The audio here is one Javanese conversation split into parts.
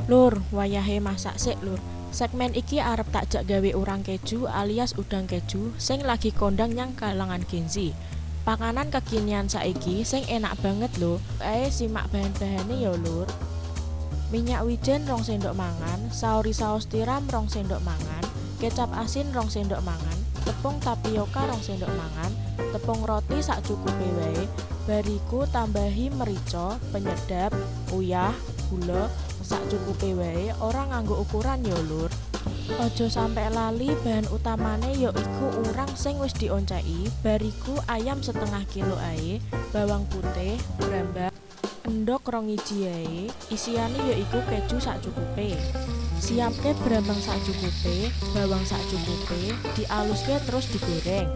Lur, wayahe masak sik lur. Segmen iki arep takjak gawe urang keju alias udang keju sing lagi kondang nyang kalangan Gen Z. Panganan kekinian saiki sing enak banget lho. Ae simak bahan-bahane ya lur. Minyak wijen 2 sendok mangan, saori saus tiram 2 sendok mangan, kecap asin 2 sendok mangan, tepung tapioka 2 sendok mangan, tepung roti sakcukupe wae. Bariku tambahi merica, penyedap, uyah, gula sakcukupe wae, ora nganggo ukuran ya lur. Ojo sampe lali bahan utamane ya iku urang sing wis dionceki, bariku ayam setengah kilo ae, bawang putih, brambang, endhog 2 iji ae, isiane ya iku keju sakcukupe. Siapke brambang sakcukupe, bawang sakcukupe, dialuske terus digoreng.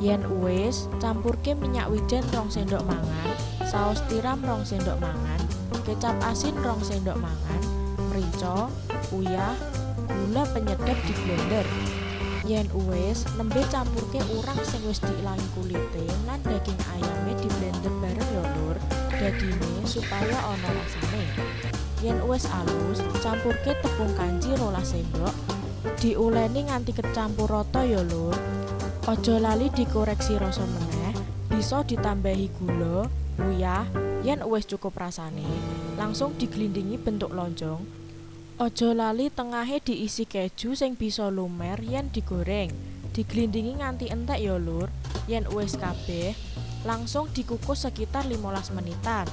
Yen uwis, campurke minyak wijen 2 sendok mangan, saus tiram 2 sendok mangan, kecap asin 2 sendok mangan, merica, uyah, gula penyedap di blender. Yen uwis, nembe campurke urang sing wis diilangi kulite lan daging ayame di blender bareng ya lur. Dadine supaya ana rasane. Yen wis alus, campurke tepung kanji 12 sendok, diuleni nganti kecampur rata ya lur. Ojo lali dikoreksi rasa meneh, bisa ditambahi gula, uyah, yen wis cukup rasane. Langsung diglindingi bentuk lonjong. Ojo lali tengahe diisi keju sing bisa lumer yen digoreng. Diglindingi nganti entek ya lur. Yen wis kabeh, langsung dikukus sekitar 15 menitan.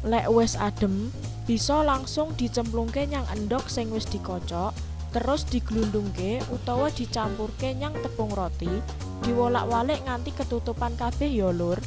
Lek wis adem, bisa langsung dicemplungke nyang endhog sing wis dikocok, terus diglundungke utawa dicampurke nyang tepung roti, diwolak-walik nganti ketutupan kabeh ya lur.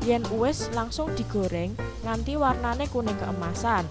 Yen uwis langsung digoreng nganti warnane kuning keemasan.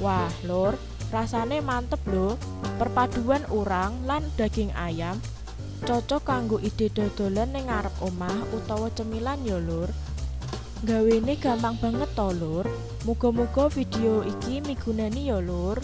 Wah lur, rasane mantep lho. Perpaduan urang lan daging ayam cocok kanggo ide dodolan ning ngarep omah utawa cemilan ya lur. Gawene gampang banget to, Lur. Muga-muga video iki migunani ya, Lur.